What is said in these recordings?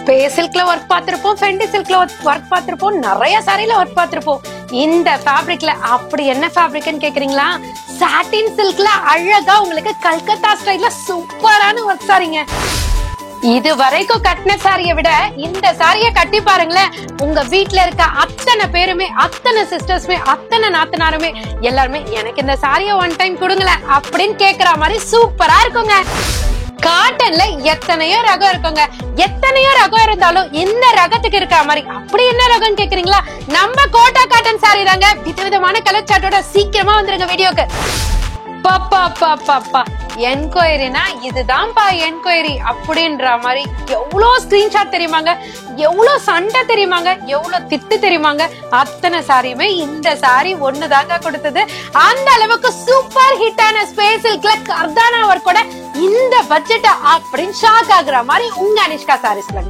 Space சில்க்ல work பார்த்திருப்போம், Fendi சில்க்ல work பார்த்திருப்போம், நிறைய சாரில ஒர்க் பார்த்திருப்போம். இந்த ஃபேப்ரிக்ல அப்படி என்ன ஃபேப்ரிக்னு கேக்குறீங்களா? சாட்டின் சில்க்ல அழகா உங்களுக்கு கல்கத்தா ஸ்டைல்ல சூப்பரான ஒர்க் சாரிங்க. இது வரைக்கும் கட்டின சாரிய விட இந்த சாரிய கட்டி பாருங்களேன், உங்க வீட்டுல இருக்க அத்தனை பேருமே, அத்தனை சிஸ்டர்ஸ்மே, அத்தனை நாத்தனாருமே எல்லாருமே எனக்கு இந்த சாரிய ஒன் டைம் கொடுங்களேன் அப்படின்னு கேக்குற மாதிரி சூப்பரா இருக்குங்க. காட்டன்ல எத்தனையோ ரகம் இருக்குங்க. எத்தனையோ ரகம் இருந்தாலும் இந்த ரகத்துக்கு இருக்க மாதிரி அப்படி என்ன ரகம் கேக்குறீங்களா? நம்ம கோட்டா காட்டன் சாரி தாங்க. விதவிதமான கலர் சார்ட்டோட சீக்கிரமா வந்துருங்க வீடியோக்கு. பாப்பா பாப்பா பா என்கொயரினா இதுதான்ப்பா என்கொயரி அப்படின்ற மாதிரி எவ்வளவு ஸ்கிரீன்ஷாட் தெரியுமாங்க, எவ்வளவு சண்டை தெரியுமாங்க, எவ்வளவு திட்டு தெரியுமாங்க. அத்தனை சாரியுமே இந்த சாரி ஒண்ணுதாங்க கொடுத்தது. அந்த அளவுக்கு சூப்பர் ஹிட்டான ஸ்பேஸ் சில்க்ல கர்தானா ஒர்க்கோட இந்த பட்ஜெட் அப்படின்னு ஷாக் ஆகுற மாதிரி உங்க அனிஷ்கா சாரீஸ்ல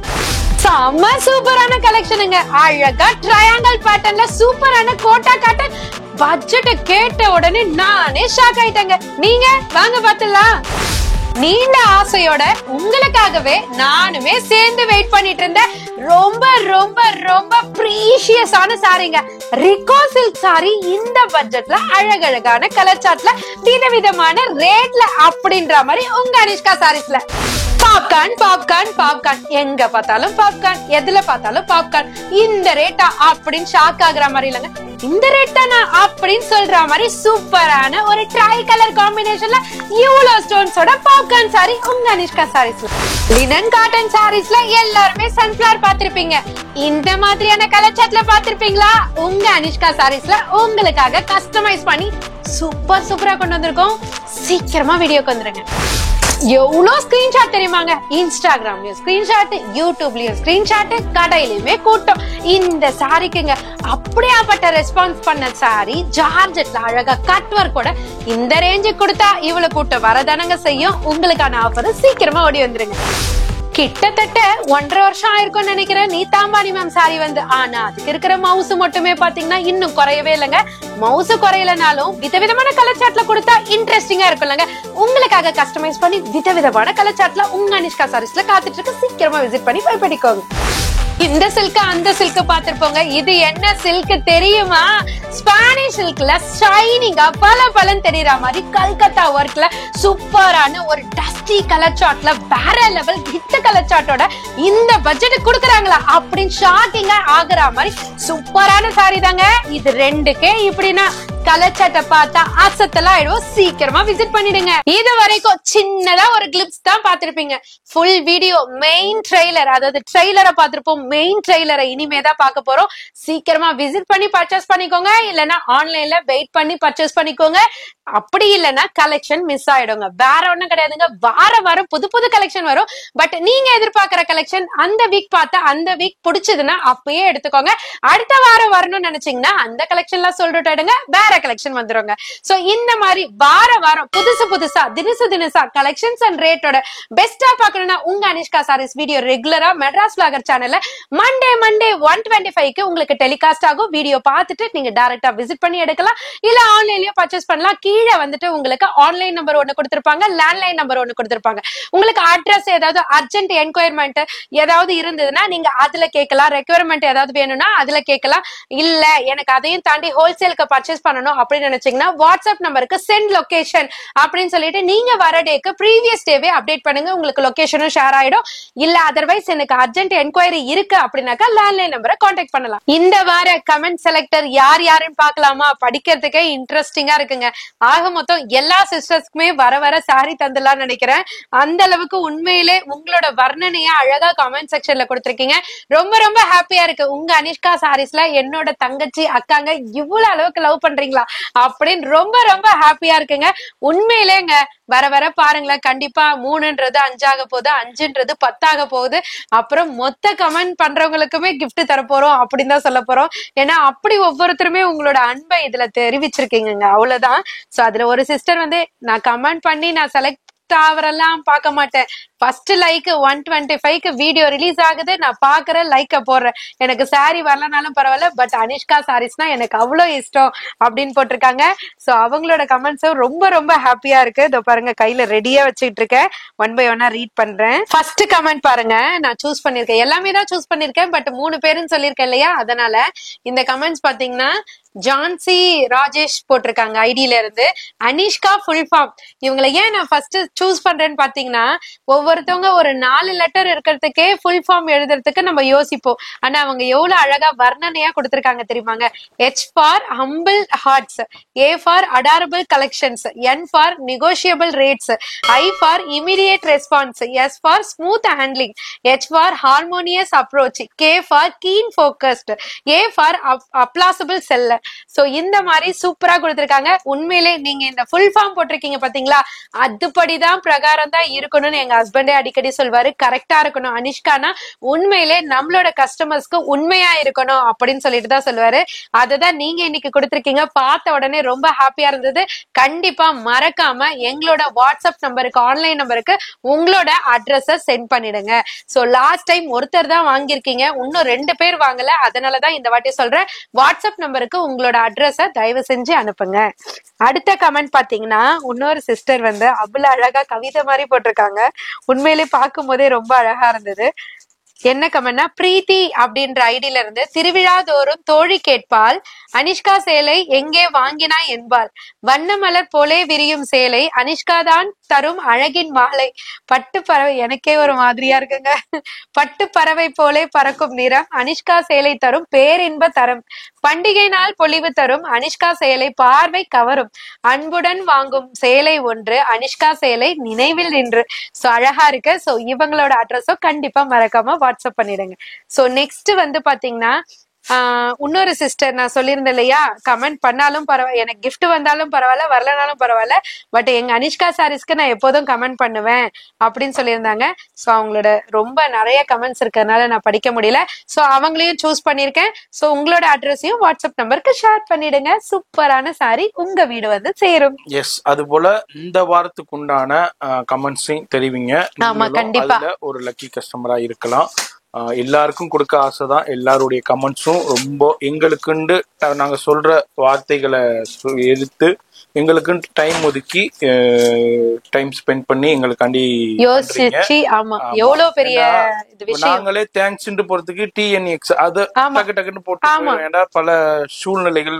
செம்ம சூப்பரான கலெக்ஷனுங்க. அழகா ட்ரையாங்கிள் பேட்டர்ன்ல சூப்பரான கோட்டா காட்டன். பட்ஜெட் கேட்ட உடனே நானே ஷாக் ஆயிட்டேங்க. நீங்க வாங்க பாத்துலாம். நீண்ட ஆசையோட உங்களுக்காகவே நானுமே சேர்ந்து வெயிட் பண்ணிட்டு இருந்தேன். ரொம்ப ரொம்ப ரொம்ப ப்ரீஷியஸான சாரிங்க. ரிகோ சில்க் சாரி இந்த பட்ஜெட்ல அழகழகான கலர் சார்ட்ல விதவிதமான ரேட்ல அப்படின்ற மாதிரி உங்க அனிஷ்கா சாரீஸ்ல பாப்கார்ன் பாப்கார்ன் பாப்கார்ன், எங்க பார்த்தாலும் பாப்கார்ன், எதுல பார்த்தாலும் பாப்கார்ன். இந்த ரேட்டா அப்படின்னு ஷாக் ஆகுற மாதிரி இல்லங்க, இந்த ரேட்டானா அப்படின்னு சொல்ற மாதிரி சூப்பரான ஒரு ட்ரை கலர் காம்பினேஷன்ல இவ்வளவு ஸ்டோன்ஸோட பாப்கார்ன் சாரி உங்க அனிஷ்கா சாரீஸ்ல. லினன் காட்டன் சாரீஸ்ல எல்லாருமே சன்ஃபிளவர் பாத்திருப்பீங்க. இந்த மாதிரியான கலர் சார்ட்ல பாத்திருப்பீங்களா? உங்க அனிஷ்கா சாரீஸ்ல உங்களுக்காக கஸ்டமைஸ் பண்ணி சூப்பர் சூப்பரா கொண்டு வந்திருக்கோம். சீக்கிரமா வீடியோக்கு வந்துருங்க. எவ்வளவு ஸ்கிரீன்ஷாட் தெரியுமாங்க? இன்ஸ்டாகிராம்லயும் ஸ்கிரீன்ஷாட், யூடியூப்லயும் ஸ்கிரீன்ஷாட், கடையிலுமே கூட்டம். இந்த சாரிக்குங்க அப்படியாப்பட்ட ரெஸ்பான்ஸ் பண்ண சாரி ஜார்ஜெட்ல அழகா கட் ஒர்க்கோட இந்த ரேஞ்சுக்கு கொடுத்தா இவ்வளவு கூட்டம் வரதானங்க செய்யும். உங்களுக்கான ஆஃபர் சீக்கிரமா ஓடி வந்துருங்க. கிட்டத்தட்ட 1.5 வருஷம் ஆயிருக்கும்னு நினைக்கிறேன் நீதாம்பானி மேம் சாரி வந்து. ஆனா அதுக்கு இருக்கிற மவுசு மட்டுமே பாத்தீங்கன்னா இன்னும் குறையவே இல்லைங்க. மவுசு குறையலனாலும் விதவிதமான கலர் சார்ட்ல கொடுத்தா இன்ட்ரெஸ்டிங்கா இருக்கும்லங்க. உங்களுக்காக கஸ்டமைஸ் பண்ணி விதவிதமான கலர் சார்ட்ல உங்க அனிஷ்கா சாரீஸ்ல காத்துட்டு இருக்கு. சீக்கிரமா விசிட் பண்ணி போய் படிக்கோங்க. இந்த சில்க் அந்த சில்க் பாத்திருப்போங்க. இது என்ன சில்க் தெரியுமா? ஸ்பானிஷ் சில்க்ல ஷைனிங்கா பல பலன் தெரியற மாதிரி கல்கத்தா ஒர்க்ல சூப்பரான ஒரு டஸ்டி கலர் சார்ட்ல வேற லெவல் ஹிட் கலர் சார்ட்டோட இந்த பட்ஜெட் குடுக்கறாங்களா அப்படின்னு ஷாக்கிங்கா ஆகுற மாதிரி சூப்பரான சாரி தாங்க. இது 2K இப்படின்னா கலர் சார்ட்டை பார்த்தா அசத்தலாம் ஆயிடுவோம். சீக்கிரமா விசிட் பண்ணிடுங்க. இது வரைக்கும் சின்னதா ஒரு கிளிப்ஸ் தான் பாத்திருப்பீங்க. ஃபுல் வீடியோ மெயின் ட்ரெய்லர், அதாவது ட்ரெய்லரை பாத்திருப்போம். மெயின் ட்ரெய்லரை இனிமேதான் பார்க்க போறோம். சீக்கிரமா விசிட் பண்ணி பர்ச்சேஸ் பண்ணிக்கோங்க. இல்லன்னா ஆன்லைன்ல வெயிட் பண்ணி பர்ச்சேஸ் பண்ணிக்கோங்க. அப்படி இல்லைன்னா கலெக்ஷன் மிஸ் ஆயிடுங்க. வேற ஒண்ணும் கிடையாதுங்க. வார வாரம் புது புது கலெக்ஷன் வரும். பட் நீங்க எதிர்பார்க்கிற கலெக்ஷன் அந்த வீக் பார்த்தா அந்த வீக் பிடிச்சதுன்னா அப்பயே எடுத்துக்கோங்க. அடுத்த வாரம் வரணும்னு நினைச்சீங்கன்னா அந்த கலெக்ஷன்லாம் சொல்லிட்டுடுங்க, வேற கலெக்ஷன் வந்துருங்க. சோ இந்த மாதிரி வார வாரம் புதுசு புதுசா தினசா கலெக்ஷன்ஸ் அண்ட் ரேட்டோட பெஸ்டா பாக்கணும்னா உங்க அனிஷ்கா சாரீஸ் வீடியோ ரெகுலரா மெட்ராஸ் ஃபிளாகர் சேனல்ல மண்டே 125க்கு உங்களுக்கு டெலிகாஸ்ட் ஆகும். வீடியோ பார்த்துட்டு நீங்க டைரக்டா விசிட் பண்ணி எடுக்கலாம். இல்ல ஆன்லைன்லயே பர்ச்சேஸ் பண்ணலாம். கீழே வந்துட்டு உங்களுக்கு ஆன்லைன் நம்பர் ஒண்ணு கொடுத்திருப்பாங்க, லேண்ட்லைன் நம்பர் ஒண்ணு கொடுத்திருப்பாங்க. உங்களுக்கு அட்ரஸ் ஏதாவது அர்ஜென்ட் என்கொயர்மெண்ட் ஏதாவது இருந்ததுன்னா நீங்க அதுல கேட்கலாம். ரெக்யர்மெண்ட் ஏதாவது வேணும்னா அதுல கேட்கலாம். இல்ல எனக்கு அதையும் தாண்டி ஹோல்சேலுக்கு பர்ச்சேஸ் பண்ணணும் அப்படின்னு நினைச்சீங்கன்னா வாட்ஸ்அப் நம்பருக்கு சென்ட் லொகேஷன் அப்படின்னு சொல்லிட்டு நீங்க வர டேக்கு ப்ரீவியஸ் டேவே அப்டேட் பண்ணுங்க. உங்களுக்கு லொகேஷனும் ஷேர் ஆயிடும். இல்ல அதர்வைஸ் எனக்கு அர்ஜென்ட் என்கொயரி இருக்கு அப்படின்னாக்கா லேண்ட்லைன் நம்பரை கான்டாக்ட் பண்ணலாம். இந்த வார கமெண்ட் செலக்டர் யார் யாருன்னு பாக்கலாமா? படிக்கிறதுக்கே இன்ட்ரெஸ்டிங்கா இருக்குங்க. ஆக மொத்தம் எல்லா சிஸ்டர்ஸ்க்குமே வர வர சாரி தந்துடலாம்னு நினைக்கிறேன். அந்த அளவுக்கு உண்மையிலே உங்களோட வர்ணனையா அழகா கமெண்ட் செக்ஷன்ல கொடுத்திருக்கீங்க. ரொம்ப ரொம்ப ஹாப்பியா இருக்கு. உங்க அனிஷ்கா சாரீஸ்ல என்னோட தங்கச்சி அக்காங்க இவ்வளவு அளவுக்கு லவ் பண்றீங்களா அப்படின்னு ரொம்ப ரொம்ப ஹாப்பியா இருக்குங்க. உண்மையிலேங்க வர வர பாருங்களேன், கண்டிப்பா 3ன்றது 5 போகுது, 5ன்றது 10 போகுது. அப்புறம் மொத்த கமெண்ட் பண்றவங்களுக்குமே கிஃப்ட் தர போறோம் அப்படின்னு தான் சொல்ல போறோம். ஏன்னா அப்படி ஒவ்வொருத்தருமே உங்களோட அன்பை இதுல தெரிவிச்சிருக்கீங்க. அவ்வளவுதான். சோ அதுல ஒரு சிஸ்டர் வந்து நான் கமெண்ட் பண்ணி நான் செலக்ட் ஆவரெல்லாம் பார்க்க மாட்டேன். ஃபர்ஸ்ட் லைக் 125க்கு வீடியோ ரிலீஸ் ஆகுது, நான் பாக்குறேன், லைக்க போடுறேன். எனக்கு சாரி வரலனாலும் பரவாயில்ல, பட் அனிஷ்கா சாரீஸ்னா எனக்கு அவ்வளவு இஷ்டம் அப்படின்னு போட்டிருக்காங்க. சோ அவங்களோட கமெண்ட்ஸும் ரொம்ப ரொம்ப ஹாப்பியா இருக்கு. இதோ பாருங்க, கையில ரெடியா வச்சுட்டு இருக்கேன். ஒன் பை ஒன்னா ரீட் பண்றேன். ஃபர்ஸ்ட் கமெண்ட் பாருங்க, நான் சூஸ் பண்ணிருக்கேன், எல்லாமே தான் சூஸ் பண்ணிருக்கேன், பட் 3 பேருன்னு சொல்லியிருக்கேன் இல்லையா, அதனால இந்த கமெண்ட்ஸ் பாத்தீங்கன்னா ஜான்சி ராஜேஷ் போட்டிருக்காங்க ஐடியில இருந்து. Anishka full form. இவங்களை ஏன் நான் ஃபர்ஸ்ட் சூஸ் பண்றேன்னு பாத்தீங்கன்னா, ஒவ்வொருத்தவங்க ஒரு 4 லெட்டர் இருக்கிறதுக்கே ஃபுல் ஃபார்ம் எழுதுறதுக்கு நம்ம யோசிப்போம். ஆனா அவங்க எவ்வளவு அழகா வர்ணனையா கொடுத்திருக்காங்க தெரியுமாங்க. H for humble hearts, A for adorable collections, N for negotiable rates, I for immediate response, S for smooth handling, H for harmonious approach, K for keen focused, A for applaudable seller. So இந்த மாதிரி சூப்பரா கொடுத்திருக்காங்க. உண்மையிலே நீங்க இந்த full form போட்டிருக்கீங்க பாத்தீங்களா, அதுபடிதான் பிரகாரம் தான் இருக்கணும்னு எங்க ஹஸ்பண்டே அடிக்கடி சொல்வாரு. கரெக்டா இருக்கணும் அனிஷ்கானா, உண்மையிலே நம்மளோட கஸ்டமர்ஸ்க்கு உண்மையா இருக்கணும் அப்படின்னு சொல்லிட்டு தான் சொல்லுவாரு. அததான் நீங்க இன்னைக்கு கொடுத்திருக்கீங்க. பார்த்த உடனே ரொம்ப ஹாப்பியா இருந்தது. கண்டிப்பா மறக்காம எங்களோட வாட்ஸ்அப் நம்பருக்கு, ஆன்லைன் நம்பருக்கு உங்களோட அட்ரஸ சென்ட் பண்ணிடுங்க. சோ லாஸ்ட் டைம் ஒருத்தர் தான் வாங்கியிருக்கீங்க, இன்னும் 2 பேர் வாங்கல, அதனாலதான் இந்த வாட்டி சொல்றேன். வாட்ஸ்அப் நம்பருக்கு உங்களோட அட்ரஸ தயவு செஞ்சு அனுப்புங்க. அடுத்த கமெண்ட் பாத்தீங்கன்னா, இன்னொரு சிஸ்டர் வந்து அவ்வளவு அழகா கவிதை மாதிரி போட்டிருக்காங்க. உண்மையிலே பார்க்கும் போதே ரொம்ப அழகா இருந்தது. என்ன கமெண்ட்னா, பிரீத்தி அப்படின்ற ஐடியில இருந்து, திருவிழா தோறும் தோழி கேட்பால், அனிஷ்கா சேலை எங்கே வாங்கினாய் என்பாள், வண்ண மலர் போலே விரியும் சேலை அனிஷ்கா தான் தரும் அழகின் மாலை, பட்டு பறவை, எனக்கே ஒரு மாதிரியா இருக்குங்க, பட்டு பறவை போலே பறக்கும் நிறம் அனிஷ்கா சேலை தரும் பேரின்ப தரம், பண்டிகை நாள் பொலிவு தரும் அனிஷ்கா சேலை பார்வை கவரும், அன்புடன் வாங்கும் சேலை ஒன்று அனிஷ்கா சேலை நினைவில் நின்று. சோ அழகா இருக்கு. சோ இவங்களோட அட்ரஸும் கண்டிப்பா மறக்காம வாட்ஸ்அப் பண்ணிடுங்க. சோ நெக்ஸ்ட் வந்து பாத்தீங்கன்னா, இன்னொரு சிஸ்டர் நான் சொல்லியிருந்தேன் இல்லையா, கமெண்ட் பண்ணாலும் பரவாயில்ல, எனக்கு கிஃப்ட் வந்தாலும் பரவாயில்ல, வரலனாலும் பரவாயில்ல, பட் எங்க அனிஷ்கா சாரீஸ்க்கு நான் எப்போதும் கமெண்ட் பண்ணுவேன் அப்படின்னு சொல்லியிருந்தாங்க. சோ அவங்களோட ரொம்ப நிறைய கமெண்ட்ஸ் இருக்கிறதுனால நான் படிக்க முடியல. சோ அவங்களையும் சூஸ் பண்ணிருக்கேன். சோ உங்களோட அட்ரஸையும் வாட்ஸ்அப் நம்பருக்கு ஷேர் பண்ணிடுங்க. சூப்பரான சாரி உங்க வீடு வந்து சேரும். எஸ், அது போல இந்த வாரத்துக்கு உண்டான கமெண்ட்ஸையும் தெரிவிங்க. ஆமா, கண்டிப்பா ஒரு லக்கி கஸ்டமரா இருக்கலாம். எல்லாருக்கும் கொடுக்க ஆசைதான். எல்லாருடைய கமெண்ட்ஸும் ரொம்ப எங்களுக்குண்டு நாங்க சொல்ற வார்த்தைகளை எடுத்து எங்களுக்குன்னு டைம் ஒதுக்கி டைம் ஸ்பெண்ட் பண்ணி எங்களுக்காண்டி யோசிச்சு, ஆமா எவ்வளவு பெரிய விஷயம். நாங்களே தேங்க்ஸ் போறதுக்கு TNX அது டக்கு டக்குன்னு போட்டு, ஏன்னா பல சூழ்நிலைகள்,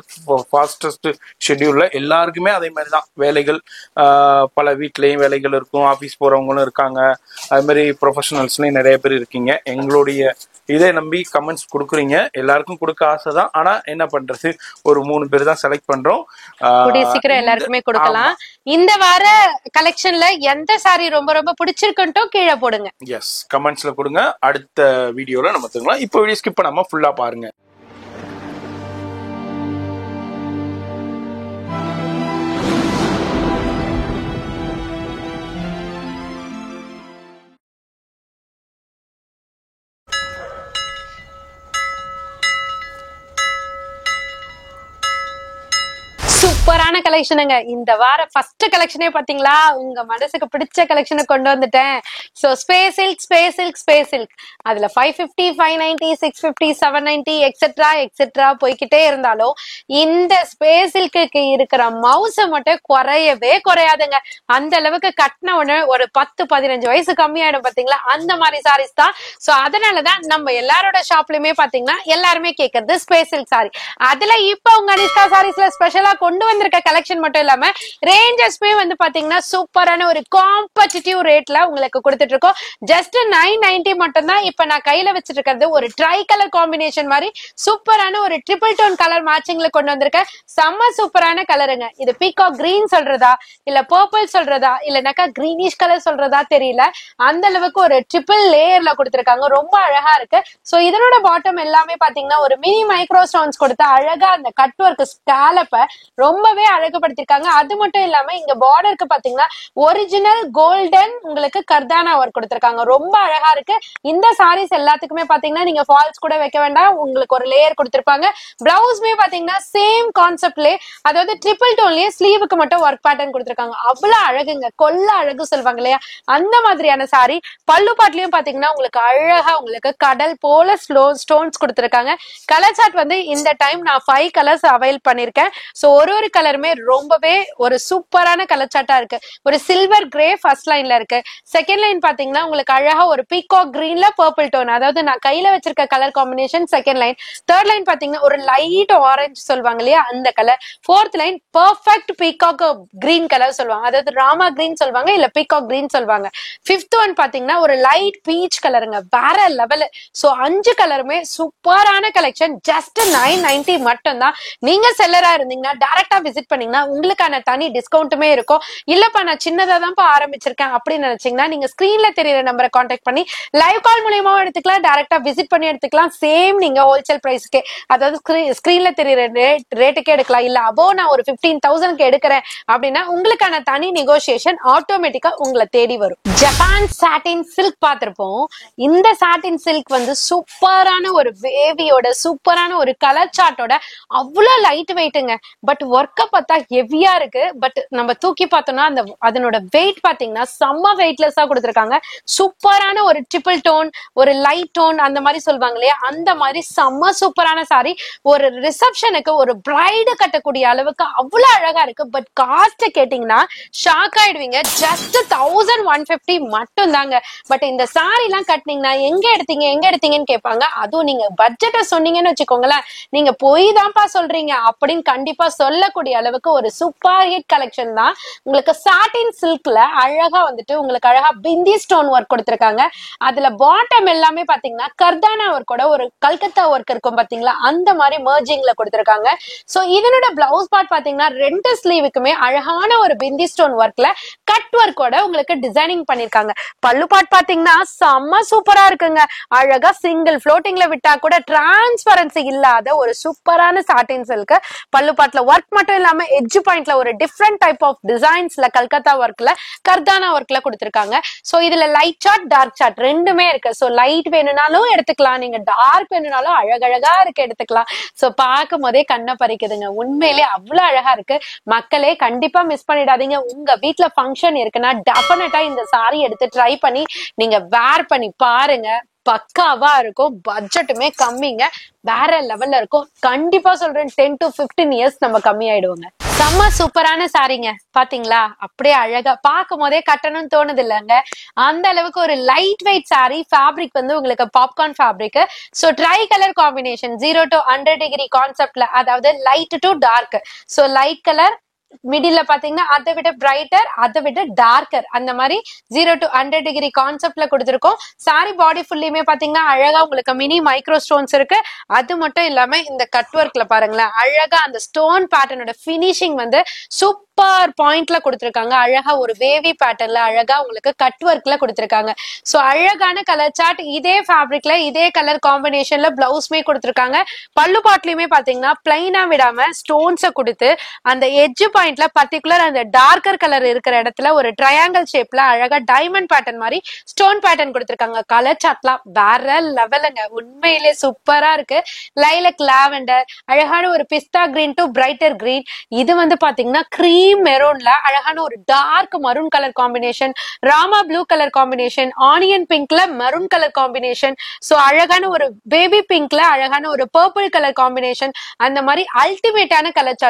ஃபாஸ்டஸ்ட் ஷெட்யூல்ல எல்லாருக்குமே அதே மாதிரிதான் வேலைகள், பல வீட்லயும் வேலைகள் இருக்கும், ஆபீஸ் போறவங்களும் இருக்காங்க, அது மாதிரி ப்ரொஃபஷனல்ஸ்லயும் நிறைய பேர் இருக்கீங்க. எங்களுடைய இதை நம்பி கமெண்ட்ஸ் கொடுக்குறீங்க. எல்லாருக்கும் கொடுக்க ஆசைதான். ஆனா என்ன பண்றது, ஒரு 3 பேர் தான் செலக்ட் பண்றோம். சீக்கிரம் எல்லாருக்குமே கொடுக்கலாம். இந்த வார கலெக்ஷன்ல எந்த சாரி ரொம்ப ரொம்ப பிடிச்சிருக்கோ கீழே போடுங்க. எஸ், கமெண்ட்ஸ்ல கொடுங்க. அடுத்த வீடியோல நம்ம தூங்கலாம். இப்போ வீடியோ ஸ்கிப் பண்ணாம ஃபுல்லா பாருங்க. சூப்பரான கலெக்ஷனுங்க. இந்த வார ஃபர்ஸ்ட் கலெக்ஷனே பாத்தீங்களா, உங்க மனசுக்கு பிடிச்ச கலெக்ஷனை கொண்டு வந்துட்டேன். So space silk, space silk, space silk, அதுல 550, 590, 650, 790 எக்ஸெட்ரா எக்ஸெட்ரா போய்கிட்டே இருந்தாலும் இந்த ஸ்பேஸ் சில்க்கு இருக்கிற மவுச மட்டும் குறையவே குறையாதுங்க. அந்த அளவுக்கு கட்டின உடனே ஒரு 10-15 வயசு கம்மியாயிடும் பாத்தீங்களா, அந்த மாதிரி சாரீஸ் தான். சோ அதனாலதான் நம்ம எல்லாரோட ஷாப்லயுமே பாத்தீங்கன்னா எல்லாருமே கேக்குறது ஸ்பேஸ் சில்க் சாரி. அதுல இப்ப உங்க அனிஷ்கா சாரீஸ்ல ஸ்பெஷலா கொண்டு வந்திருக்க கலெக்ஷன் மட்டும் இல்லாம ரேஞ்சஸ்மே வந்து பாத்தீங்கன்னா சூப்பரான ஒரு காம்படிட்டிவ் ரேட்ல உங்களுக்கு கொடுத்துட்டு இருக்கோம். ஜஸ்ட் 990 மட்டும் தான். இப்ப நான் கையில வச்சிட்டு இருக்கிறது ஒரு ட்ரை கலர் காம்பினேஷன் மாதிரி சூப்பரான ஒரு ட்ரிபிள் டோன் கலர் மேட்சிங்ல கொண்டு வந்திருக்கேன். செம்ம சூப்பரான கலருங்க. இது பீகாக் கிரீன் சொல்றதா இல்ல பர்பிள் சொல்றதா இல்லனாக்கா கிரீனிஷ் கலர் சொல்றதா தெரியல, அந்த அளவுக்கு ஒரு ட்ரிபிள் லேயர்ல கொடுத்திருக்காங்க. ரொம்ப அழகா இருக்கு. சோ இதனோட பாட்டம் எல்லாமே பாத்தீங்கன்னா ஒரு மினி மைக்ரோ ஸ்டோன்ஸ் கொடுத்து அழகா அந்த கட் ஒர்க் ஸ்காலப்ப ரொம்ப ரொம்பவே அழகுபடுத்திருக்காங்க. அது மட்டும் இல்லாம இங்க பார்டருக்கு பாத்தீங்கன்னா ஒரிஜினல் கோல்டன் உங்களுக்கு கர்தானா ஒர்க் கொடுத்திருக்காங்க. ரொம்ப அழகா இருக்கு. இந்த சாரீஸ் எல்லாத்துக்குமே பாத்தீங்கன்னா நீங்க ஃபால்ஸ் கூட வைக்க வேண்டாம், உங்களுக்கு ஒரு லேயர் கொடுத்திருப்பாங்க. பிளவுஸ்மே பாத்தீங்கன்னா சேம் கான்செப்ட்லயே, அதாவது ட்ரிபிள் டோன்லயே ஸ்லீவுக்கு மட்டும் ஒர்க் பேட்டர்ன் கொடுத்திருக்காங்க. அவ்வளவு அழகுங்க, கொல்ல அழகு சொல்லுவாங்க இல்லையா, அந்த மாதிரியான சாரி. பல்லு பாட்லயும் பாத்தீங்கன்னா உங்களுக்கு அழகா உங்களுக்கு கடல் போல ஸ்டோன்ஸ் கொடுத்திருக்காங்க. கலர் சார்ட் வந்து இந்த டைம் நான் 5 கலர்ஸ் அவைல் பண்ணிருக்கேன். சோ ஒரு கலருமே ரொம்பவே ஒரு சூப்பரான கலர் சார்ட்டா இருக்கு. ஒரு சில்வர் கிரே ஃபர்ஸ்ட் லைன்ல இருக்கு. செகண்ட் லைன் பாத்தீங்கன்னா உங்களுக்கு அழகா ஒரு பீகாக் கிரீன்ல பர்பிள் டோன், அதாவது நான் கையில வச்சிருக்க colour combination second line. Third line பாத்தீங்கன்னா ஒரு லைட் ஆரஞ்சு சொல்லுவாங்க இல்லையா அந்த colour. Fourth line perfect peacock green colour சொல்லுவாங்க, அதாவது ராமா கிரீன் சொல்லுவாங்க இல்ல பீகாக் கிரீன் சொல்லுவாங்க. ஃபிஃப்த் ஒன் பாத்தீங்கன்னா ஒரு லைட் பீச் கலருங்க, வேற லெவல். சோ 5 கலருமே சூப்பரான கலெக்ஷன். ஜஸ்ட் 990 மட்டும் தான். நீங்க செல்லரா இருந்தீங்கன்னா டைரக்டா விசிட் பண்ணீங்கன்னா உங்களுக்கான தனி டிஸ்கவுண்ட்டுமே இருக்கும். இல்லப்பா நான் சின்னதா தான் ஆரம்பிச்சிருக்கேன் அப்படின்னு நினைச்சீங்கன்னா நீங்க ஸ்கிரீன்ல தெரியற நம்பரை கான்டாக்ட் பண்ணி லைவ் கால் மூலியமாவும் எடுத்துக்கலாம், டைரக்டா விசிட் பண்ணி எடுத்துக்கலாம். சேம் நீங்க ஹோல்சேல் பிரைஸ்க்கே, அதாவது ஸ்கிரீன்ல தெரியற ரேட்டுக்கே எடுக்கலாம். இல்ல அபோ நான் ஒரு 15,000க்கு எடுக்கிறேன் அப்படின்னா உங்களுக்கான தனி நெகோசியேஷன் ஆட்டோமேட்டிக்கா உங்களை தேடி வரும். ஜப்பான் சாட்டின் சில்க் பார்த்திருப்போம். இந்த சாட்டின் சில்க் வந்து சூப்பரான ஒரு வேவியோட சூப்பரான ஒரு கலர் சார்ட்டோட அவ்வளவு லைட் வெயிட்டுங்க. பட் ஒர்க்க பார்த்தா ஹெவியா இருக்கு. பட் நம்ம தூக்கி பார்த்தோம்னா அதனோட வெயிட் பாத்தீங்கன்னா செம்ம வெயிட்லெஸ்ஸா கொடுத்திருக்காங்க. சூப்பரான ஒரு ட்ரிபிள் டோன், ஒரு லைட் டோன் அந்த மாதிரி சொல்லுவாங்க இல்லையா, அந்த மாதிரி செம்ம சூப்பரான சாரி. ஒரு ரிசப்ஷனுக்கு ஒரு பிரைடு கட்டக்கூடிய அளவுக்கு அவ்வளவு அழகா இருக்கு. பட் காஸ்ட் கேட்டீங்கன்னா ஷாக் ஆயிடுவீங்க. ஜஸ்ட் 1150 மட்டும் தாங்க. பட் இந்த சாரி எல்லாம் கட்டினீங்கன்னா எங்க எடுத்தீங்கன்னு கேட்பாங்க. அதுவும் நீங்க பட்ஜெட்டை சொன்னீங்கன்னு வச்சுக்கோங்களேன், நீங்க போய் தான்ப்பா சொல்றீங்க அப்படின்னு கண்டிப்பா சொல்லக்கூடிய அளவுக்கு ஒரு சூப்பர் ஹிட் கலெக்ஷன் தான். உங்களுக்கு சாட்டின் சில்க்ல அழகா வந்துட்டு உங்களுக்கு அழகா பிந்தி ஸ்டோன் ஒர்க் கொடுத்திருக்காங்க. அதுல பாட்டம் எல்லாமே பாத்தீங்கன்னா கர்தானா ஒர்க்கோட ஒரு கல்கத்தா ஒர்க் இருக்கும் பாத்தீங்களா, அந்த மாதிரி மர்ஜிங்ல கொடுத்திருக்காங்க. சோ இதனோட பிளவுஸ் பார்ட் பாத்தீங்கன்னா 2 ஸ்லீவுக்குமே அழகான ஒரு பிந்தி ஸ்டோன் ஒர்க்ல கட் ஒர்க்கோட உங்களுக்கு டிசைனிங் பண்ணிருக்காங்க. பல்லு பார்ட் பாத்தீங்கன்னா செம்ம சூப்பரா இருக்குங்க. அழகா சிங்கிள் ஃப்ளோட்டிங்ல விட்டா கூட டிரான்ஸ்பரன்சி இல்லாத ஒரு சூப்பரான சாட்டின் சில்க். பல்லு பாட்ல ஒர்க் மட்டும் இல்லாம எட்ஜ் பாயிண்ட்ல ஒரு டிஃப்ரெண்ட் டைப் ஆஃப் டிசைன்ஸ்ல கல்கத்தா ஒர்க்ல கர்தானா ஒர்க்ல கொடுத்திருக்காங்க. சோ இதுல லைட் சார்ட் டார்க் சார்ட் ரெண்டுமே இருக்கு. சோ லைட் வேணும்னாலும் எடுத்துக்கலாம், நீங்க டார்க் வேணும்னாலும் அழகழகா இருக்கு எடுத்துக்கலாம். சோ பார்க்கும் போதே கண்ணை பறிக்குதுங்க. உண்மையிலே அவ்வளவு அழகா இருக்கு. மக்களே கண்டிப்பா மிஸ் பண்ணிடாதீங்க. உங்க வீட்டுல ஃபங்க்ஷன் இருக்குன்னா டெஃபினட்டா இந்த சாரி எடுத்து ட்ரை பண்ணி நீங்க வேர் பண்ணி பாருங்க. பக்காவா இருக்கும். பட்ஜெட்டுமே கம்மிங்க, வேற லெவல்ல இருக்கும். கண்டிப்பா சொல்றேன் 10 to 15 இயர்ஸ் நம்ம கம்மி ஆயிடுவோங்க. செம்ம சூப்பரான சாரிங்க பாத்தீங்களா, அப்படியே அழகா பார்க்கும் போதே கட்டணும்னு தோணுது இல்லங்க, அந்த அளவுக்கு ஒரு லைட் வெயிட் சாரி. ஃபேப்ரிக் வந்து உங்களுக்கு popcorn fabric. So try colour combination 0 to 100 degree கான்செப்ட்ல, அதாவது light to dark. So light colour மிடில்ல பாத்தீங்கன்னா அதை விட பிரைட்டர், அதை விட டார்க்கர், அந்த மாதிரி 0 to 100 டிகிரி கான்செப்ட்ல கொடுத்திருக்கோம். சாரி பாடி ஃபுல்லியுமே பாத்தீங்கன்னா அழகா உங்களுக்கு மினி மைக்ரோ ஸ்டோன்ஸ் இருக்கு. அது மட்டும் இல்லாம இந்த கட் ஒர்க்ல பாருங்களேன், அழகா அந்த ஸ்டோன் பேட்டர்னோட பினிஷிங் வந்து சூப்பர் பாயிண்ட்ல கொடுத்திருக்காங்க. அழகா ஒரு வேவி பேட்டர்ன்ல அழகா உங்களுக்கு கட் ஒர்க்ல கொடுத்திருக்காங்க. சோ அழகான கலர் சார்ட். இதே ஃபேப்ரிக்ல இதே கலர் காம்பினேஷன்ல பிளவுஸ்மே கொடுத்திருக்காங்க. பல்லு பாட்லயுமே பாத்தீங்கன்னா பிளைனா விடாம ஸ்டோன்ஸ கொடுத்து அந்த எட்ஜ் பாயிண்ட்ல பர்டிகுலர் அந்த டார்க்கர் கலர் இருக்கிற இடத்துல ஒரு ட்ரையாங்கிள் ஷேப்ல அழகா டைமண்ட் பேட்டர்ன் மாதிரி ஸ்டோன் பேட்டர்ன் கொடுத்திருக்காங்க. கலர் சார்ட்லாம் வேற லெவலுங்க, உண்மையிலே சூப்பரா இருக்கு. லைலக் லாவெண்டர், அழகான ஒரு pista green to brighter green. இது வந்து பாத்தீங்கன்னா கிரீம் மெரூன்ல அழகான ஒரு dark maroon colour combination, Rama blue colour combination, onion பிங்க்ல மரூன் கலர் காம்பினேஷன். சோ அழகான ஒரு பேபி பிங்க்ல அழகான ஒரு பர்பிள் கலர் காம்பினேஷன். அந்த மாதிரி அல்டிமேட்டான கலர்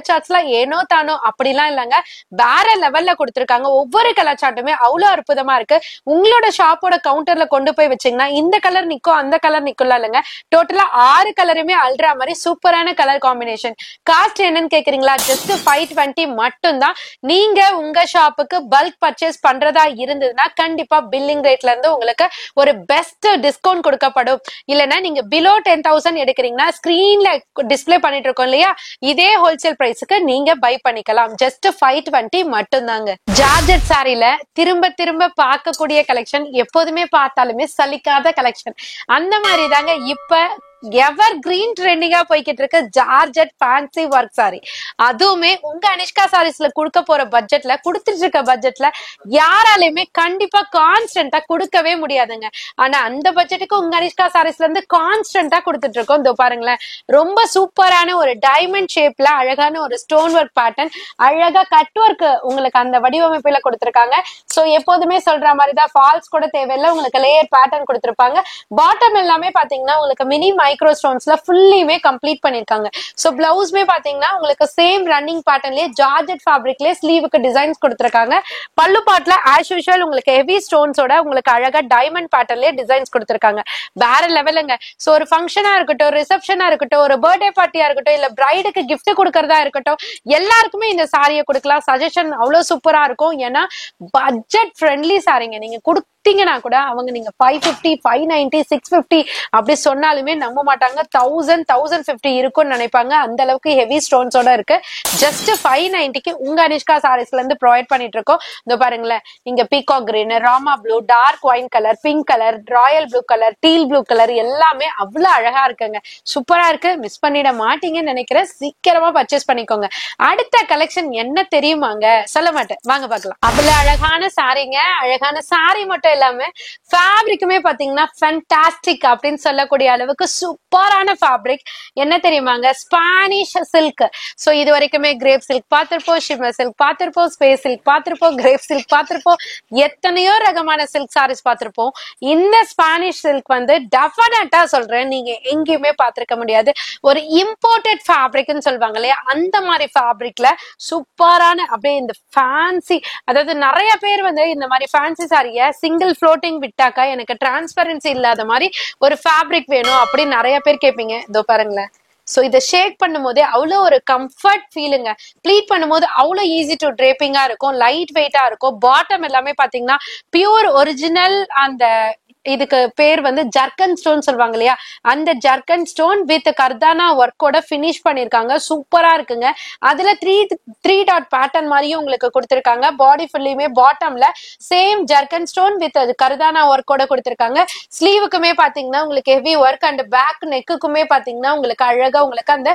சார்ட்ஸ்ல ஏனோ தானோ அப்படிலாம் இல்லைங்க, வேற லெவல்ல கொடுத்திருக்காங்க. ஒவ்வொரு கலர் சார்ட்டுமே அவ்வளவு அற்புதமா இருக்கு. உங்களோட ஷாப்போட கவுண்டர்ல கொண்டு போய் வச்சீங்கன்னா இந்த கலர் நிக்கும் அந்த கலர் நிக்கும் இல்லைங்க, டோட்டலா 6 கலருமே அல்ட்ரா மாதிரி சூப்பரான கலர் காம்பினேஷன். காஸ்ட் என்னன்னு கேக்குறீங்களா, ஜஸ்ட் 520 மட்டும்தான். நீங்க உங்க ஷாப்புக்கு பல்க் பர்ச்சேஸ் பண்றதா இருந்ததுன்னா கண்டிப்பா பில்லிங் ரேட்ல இருந்து உங்களுக்கு ஒரு பெஸ்ட் டிஸ்கவுண்ட் கொடுக்கப்படும். இல்லைன்னா நீங்க பிலோ 10,000 எடுக்கிறீங்கன்னா ஸ்கிரீன்ல டிஸ்பிளே பண்ணிட்டு இருக்கோம் இல்லையா, இதே ஹோல்சேல் பிரைஸுக்கு நீங்க பை பண்ணிக்கலாம். ஜஸ்ட் 520 மட்டும் தாங்க. ஜார்ஜெட் சாரில திரும்ப திரும்ப பார்க்கக்கூடிய கலெக்ஷன், எப்போதுமே பார்த்தாலுமே சலிக்காத கலெக்ஷன். அந்த மாதிரி தாங்க இப்ப எவர் கிரீன் ட்ரெண்டிங்கா போய்கிட்டு இருக்கு ஜார்ஜெட் ஃபேன்சி ஒர்க் சாரி. அதுவுமே உங்க அனிஷ்கா சாரீஸ்ல கொடுக்க போற பட்ஜெட்ல, கொடுத்துட்டு இருக்க பட்ஜெட்ல யாராலையுமே கண்டிப்பா கான்ஸ்டன்டா கொடுக்கவே முடியாதுங்க. ஆனா அந்த பட்ஜெட்டுக்கு உங்க அனிஷ்கா சாரீஸ்ல இருந்து கான்ஸ்டன்டா கொடுத்துட்டு இருக்கோம். இதோ பாருங்களேன், ரொம்ப சூப்பரான ஒரு டைமண்ட் ஷேப்ல அழகான ஒரு ஸ்டோன் ஒர்க் பேட்டர்ன், அழகா கட் ஒர்க் உங்களுக்கு அந்த வடிவமைப்புல கொடுத்திருக்காங்க. சோ எப்போதுமே சொல்ற மாதிரிதான் ஃபால்ஸ் கூட தேவையில்லை, உங்களுக்கு லேயர் பேட்டர்ன் கொடுத்திருப்பாங்க. பாட்டம் எல்லாமே பாத்தீங்கன்னா உங்களுக்கு மினி மைக்ரோ ஸ்டோன்ஸ்ல ஃபுல்லியுமே கம்ப்ளீட் பண்ணிருக்காங்க. சோ பிளவுஸ்மே பாத்தீங்கன்னா உங்களுக்கு சேம் ரன்னிங் பேட்டர்ன்லயே ஜார்ஜெட் ஃபேப்ரிக்லயே ஸ்லீவுக்கு டிசைன்ஸ் கொடுத்திருக்காங்க. பல்லு பாட்ல ஆஸ் யூஷுவல் உங்களுக்கு ஹெவி ஸ்டோன்ஸோட உங்களுக்கு அழகா டைமண்ட் பேட்டர்ன்லயே டிசைன்ஸ் கொடுத்திருக்காங்க. வேற லெவலுங்க. சோ ஒரு ஃபங்க்ஷனா இருக்கட்டும், ரிசப்ஷனா இருக்கட்டும், ஒரு பர்த்டே பார்ட்டியா இருக்கட்டும், இல்ல பிரைடுக்கு கிஃப்ட் கொடுக்கறதா இருக்கட்டும், எல்லாருக்குமே இந்த சாரியை கொடுக்கலாம். சஜஷன் அவ்வளவு சூப்பரா இருக்கும். ஏன்னா பட்ஜெட் ஃப்ரெண்ட்லி சாரிங்க. நீங்க கொடுத்தீங்கன்னா கூட அவங்க நீங்க 550, 590, 650 அப்படி சொன்னாலுமே நம்ப மாட்டாங்க. 1000, 1050 இருக்கும்னு நினைப்பாங்க. அந்த அளவுக்கு ஹெவி ஸ்டோன்ஸோட இருக்கு. ஜஸ்ட் 590க்கு உங்க அனிஷ்கா சாரீஸ்ல இருந்து ப்ரொவைட் பண்ணிட்டு இருக்கோம். இந்த பாருங்களேன், இங்க peacock green, Rama blue, dark wine colour, pink colour, royal blue colour, teal blue colour எல்லாமே அவ்வளவு அழகா இருக்குங்க. சூப்பரா இருக்கு. மிஸ் பண்ணிட மாட்டீங்கன்னு நினைக்கிறேன். சீக்கிரமா பர்ச்சேஸ் பண்ணிக்கோங்க. அடுத்த கலெக்ஷன் என்ன தெரியுமாங்க? சொல்ல மாட்டேன், வாங்க பார்க்கலாம். அவ்வளவு அழகான சாரிங்க. அழகான சாரி மட்டும் இல்லாம ஃபேப்ரிக்குமே பாத்தீங்கன்னா ஃபேண்டாஸ்டிக் அப்படின்னு சொல்லக்கூடிய அளவுக்கு சூப்பரான ஃபேப்ரிக். என்ன தெரியுமாங்க? Spanish silk. சோ இது வரைக்குமே கிரேப் சில்க் பார்த்திருப்போம், ஷிம்மர் சில்க் பார்த்திருப்போம், ஸ்பேஸ் சில்க் பார்த்திருப்போம், கிரேப் சில்க் பார்த்திருப்போம், எத்தனையோ ரகமான சில்க் சாரீஸ் பார்த்திருப்போம். இந்த ஸ்பானிஷ் சில்க் வந்து டெஃபினட்டா சொல்றேன், நீங்க எங்கேயுமே பார்த்திருக்க முடியாது. ஒரு இம்போர்ட்டட் ஃபேப்ரிக்னு சொல்லுவாங்க இல்லையா, அந்த மாதிரி ஃபேப்ரிக்ல சூப்பரான அப்படியே இந்த ஃபேன்சி, அதாவது நிறைய பேர் வந்து இந்த மாதிரி ஃபேன்சி சாரிய சிங்கிள் ஃப்ளோட்டிங் விட்டாக்கா எனக்கு டிரான்ஸ்பரன்சி இல்லாத மாதிரி ஒரு ஃபேப்ரிக் வேணும் அப்படின்னு நிறைய பேர் கேட்பீங்க. இதோ பாருங்களேன். சோ இதை ஷேக் பண்ணும் போதே அவ்வளவு ஒரு கம்ஃபர்ட் ஃபீலுங்க. ப்ளீட் பண்ணும்போது அவ்வளவு ஈஸி டு ட்ரேப்பிங்கா இருக்கும், லைட் வெயிட்டா இருக்கும். பாட்டம் எல்லாமே பாத்தீங்கன்னா பியூர் ஒரிஜினல், அந்த இதுக்கு பேர் வந்து ஜர்கன் ஸ்டோன் சொல்லுவாங்க இல்லையா, அந்த ஜர்கன் ஸ்டோன் வித் கர்தானா ஒர்க்கோட பினிஷ் பண்ணிருக்காங்க. சூப்பரா இருக்குங்க. அதுல த்ரீ டாட் பேட்டர்ன் மாதிரியும் உங்களுக்கு கொடுத்திருக்காங்க. பாடி ஃபுல்லியுமே பாட்டம்ல சேம் ஜர்கன் ஸ்டோன் வித் கர்தானா ஒர்க்கோட கொடுத்திருக்காங்க. ஸ்லீவுக்குமே பாத்தீங்கன்னா உங்களுக்கு ஹெவி ஒர்க், அண்ட் பேக் நெக்குக்குமே பாத்தீங்கன்னா உங்களுக்கு அழகா உங்களுக்கு அந்த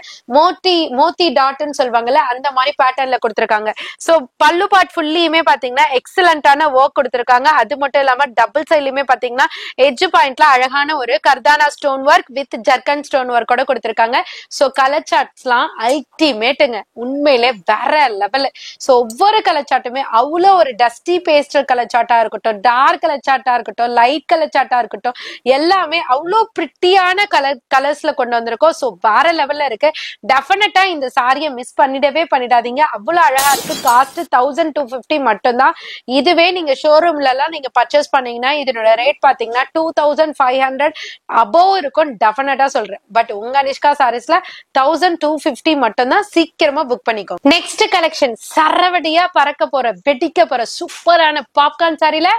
மோத்தி டாட்னு சொல்லுவாங்கல்ல, அந்த மாதிரி பேட்டர்ன்ல கொடுத்திருக்காங்க. சோ பல்லு பார்ட் ஃபுல்லியுமே பாத்தீங்கன்னா எக்ஸலண்டான ஒர்க் கொடுத்திருக்காங்க. அது மட்டும் இல்லாம டபுள் சைட்லயுமே பாத்தீங்கன்னா எட்ஜ் பாயிண்ட்ல அழகான ஒரு kardana stone work with zircon stone ஒர்க்கோட கொடுத்திருக்காங்க. சோ கலர் சார்ட்ஸ்லாம் அல்டிமேட்டுங்க, உண்மையிலே வேற லெவல். சோ ஒவ்வொரு கலர் சார்ட்டுமே அவ்வளவு ஒரு டஸ்டி பேஸ்டல் கலர் சார்ட்டா இருக்கட்டும், டார்க் கலர் சார்ட்டா இருக்கட்டும், லைட் கலர் சார்ட்டா இருக்கட்டும், எல்லாமே அவ்வளவு பிரிட்டியான கலர்ஸ்ல கொண்டு வந்திருக்கோம். சோ வேற லெவல்ல இருக்கு. டெஃபினட்டா இந்த சாரியை மிஸ் பண்ணிடவே பண்ணிடாதீங்க. அவ்வளவு அழகா இருக்கு. காஸ்ட் 1250 மட்டும்தான். இதுவே நீங்க ஷோரூம்ல எல்லாம் நீங்க பர்ச்சேஸ் பண்ணீங்கன்னா இதனோட ரேட் பாத்தீங்கன்னா 2500 அபோவ் இருக்கும். டெஃபினட்டா சொல்றேன். பட் உங்க அனிஷ்கா சாரீஸ்ல 1250 மட்டும் தான். சீக்கிரமா புக் பண்ணிக்கோங்க. நெக்ஸ்ட் கலெக்ஷன் சரவடியா பறக்க போற, வெடிக்க போற சூப்பரான பாப்கார்ன் சாரில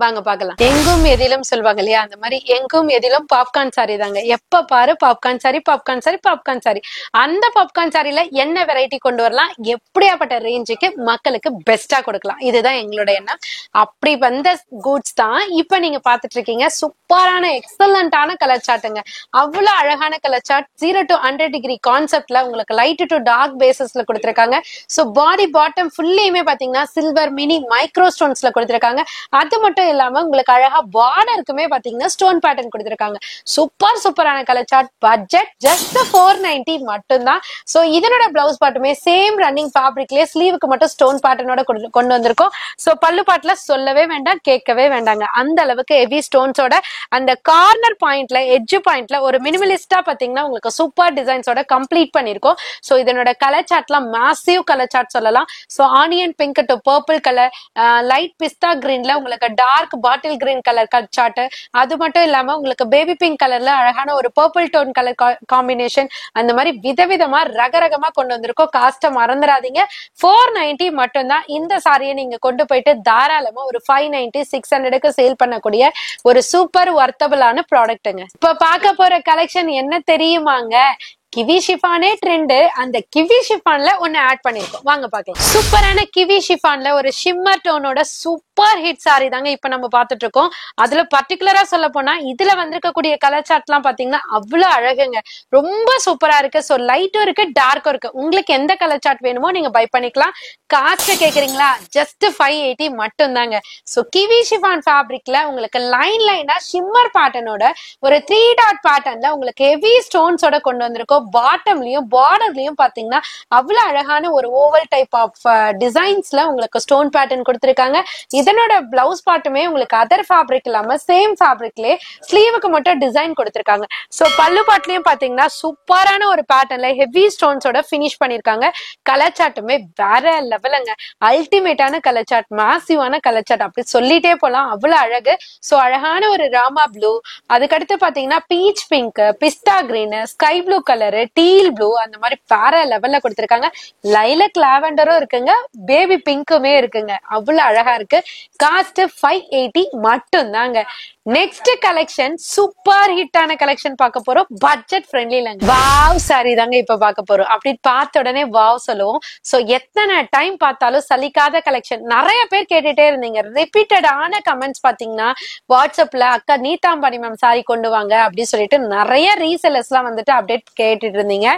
வாங்க பாக்கலாம். எங்கும் எதிலும் சொல்லுவாங்க இல்லையா, அந்த மாதிரி எங்கும் எதிலும் பாப்கார்ன் சாரி தாங்க. எப்ப பாரு popcorn sorry, popcorn sorry, popcorn sorry. அந்த பாப்கார்ன் சாரில என்ன வெரைட்டி கொண்டு வரலாம், எப்படியாப்பட்ட ரேஞ்சுக்கு மக்களுக்கு பெஸ்டா கொடுக்கலாம், இதுதான் எங்களோட எண்ணம். அப்படி வந்த கூட்ஸ் தான் இப்ப நீங்க பாத்துட்டு இருக்கீங்க. சூப்பரான எக்ஸலண்டான கலர் சார்ட்டுங்க. அவ்வளவு அழகான கலர் சார்ட். 0 to 100 டிகிரி கான்செப்ட்ல உங்களுக்கு லைட் டு டார்க் பேசஸ்ல கொடுத்திருக்காங்க. சோ பாடி பாட்டம் ஃபுல்லியுமே பாத்தீங்கன்னா சில்வர் மினி மைக்ரோ ஸ்டோன்ஸ்ல கொடுத்திருக்காங்க. அது மட்டும் இல்லாம உங்களுக்கு அழகா பார்டருக்குமே பாத்தீங்கன்னா ஸ்டோன் பேட்டர்ன் கொடுத்திருக்காங்க. சூப்பரான கலர் சார்ட். பட்ஜெட் ஜஸ்ட் 490 மட்டும்தான். சோ இதனோட பிளவுஸ் பாட்டுமே சேம் ரன்னிங் ஃபேப்ரிக்லயே ஸ்லீவுக்கு மட்டும் ஸ்டோன் பேட்டர்னோட கொண்டு வந்திருக்கோம். சோ பல்லு பாட்டுல சொல்லவே வேண்டாம், கேட்கவே வேண்டாங்க. அந்த அளவுக்கு ஹெவி ஸ்டோன்ஸோட அந்த கார்னர் பாயிண்ட்ல, எட்ஜ் பாயிண்ட்ல ஒரு மினிமலிஸ்டா பாத்தீங்கன்னா உங்களுக்கு சூப்பர் டிசைன்ஸோட கம்ப்ளீட் பண்ணிருக்கோம். சோ இதனோட கலர் சார்ட்லாம் மாசிவ் கலர் சார்ட் சொல்லலாம். So onion pink to purple colour, light pista கிரீன்ல உங்களுக்கு dark bottle green colour chart. அது மட்டும் இல்லாம உங்களுக்கு பேபி பிங்க் கலர்ல அழகான ஒரு பர்பிள் டோன் கலர் காம்பினேஷன். அந்த மாதிரி விதவிதமா ரகரகமா கொண்டு வந்திருக்கோம். காஸ்ட மறந்துடாதீங்க. 490 மட்டும்தான். இந்த சாரியை நீங்க கொண்டு போயிட்டு தாராளமா ஒரு 590, 600க்கு சேல் பண்ணக்கூடிய ஒரு சூப்பர் வர்த்தபிளான ப்ராடக்ட்டுங்க. இப்ப பார்க்க போற கலெக்ஷன் என்ன தெரியுமாங்க? கிவி ஷிஃபானே ட்ரெண்ட். அந்த கிவி ஷிஃபான்ல ஒன்னு ஆட் பண்ணிருக்கோம், வாங்க பாக்கலாம். சூப்பரான கிவி ஷிஃபான்ல ஒரு ஷிம்மர் டோனோட சூப்பர் சூப்பர் ஹிட் சாரி தாங்க இப்ப நம்ம பாத்துட்டு இருக்கோம். அதுல பர்டிகுலரா சொல்ல போனா இதுல வந்திருக்கக்கூடிய கலர் சார்ட் எல்லாம் பாத்தீங்கன்னா அவ்வளவு அழகுங்க, ரொம்ப சூப்பரா இருக்கு. சோ லைட்டும் இருக்கு, டார்க்கும் இருக்கு. உங்களுக்கு எந்த கலர் சார்ட் வேணுமோ நீங்க பை பண்ணிக்கலாம். காஸ்ட் கேக்குறீங்களா? ஜஸ்ட் 580 மட்டும் தாங்க. சோ கிவி ஷிஃபான் ஃபேப்ரிக்ல உங்களுக்கு லைனா ஷிம்மர் பேட்டர்னோட ஒரு 3 டாட் பேட்டர்ன்ல உங்களுக்கு ஹெவி ஸ்டோன்ஸோட கொண்டு வந்திருக்கோம். பாட்டம்லயும் பார்டர்லயும் பாத்தீங்கன்னா அவ்வளவு அழகான ஒரு ஓவல் டைப் ஆஃப் டிசைன்ஸ்ல உங்களுக்கு ஸ்டோன் பேட்டர்ன் கொடுத்திருக்காங்க. இதனோட பிளவுஸ் பார்ட்டுமே உங்களுக்கு அதர் ஃபேப்ரிக் இல்லாம சேம் ஃபேப்ரிக்லயே ஸ்லீவுக்கு மட்டும் டிசைன் கொடுத்திருக்காங்க. சோ பல்லு பாட்லயும் பாத்தீங்கன்னா சூப்பரான ஒரு பேட்டர்ன்ல ஹெவி ஸ்டோன்ஸோட பினிஷ் பண்ணிருக்காங்க. கலர் சார்ட்டுமே வேற லெவலுங்க, அல்டிமேட்டான கலர் சார்ட், மாசிவான கலர் சார்ட், அப்படி சொல்லிட்டே போலாம், அவ்வளவு அழகு. சோ அழகான ஒரு ராமா ப்ளூ, அதுக்கடுத்து பாத்தீங்கன்னா peach pink, pista green, sky blue colour, teal blue, அந்த மாதிரி வேற லெவல்ல கொடுத்திருக்காங்க. லைலக் லாவெண்டரும் இருக்குங்க, பேபி பிங்க்குமே இருக்குங்க, அவ்வளவு அழகா இருக்கு. காஸ்ட் 580 மட்டும் தாங்க. நெக்ஸ்ட் கலெக்ஷன் சூப்பர் ஹிட்டான கலெக்ஷன் பார்க்க போறோம். பட்ஜெட் ஃப்ரெண்ட்லில வாவ் சாரி தாங்க இப்ப பார்க்க போறோம். அப்படி பார்த்த உடனே வாவ் சொல்லுவோம். சோ எத்தனை டைம் பார்த்தாலும் சலிக்காத கலெக்ஷன். நிறைய பேர் கேட்டுட்டே இருந்தீங்க, ரிப்பீட்டடான கமெண்ட்ஸ் பாத்தீங்கன்னா வாட்ஸ்அப்ல அக்கா நீதாம்பாடி மேம் சாரி கொண்டு வாங்க அப்படின்னு சொல்லிட்டு நிறைய ரீசெல்லர்ஸ் எல்லாம் வந்துட்டு அப்டேட் கேட்டுட்டு இருந்தீங்க.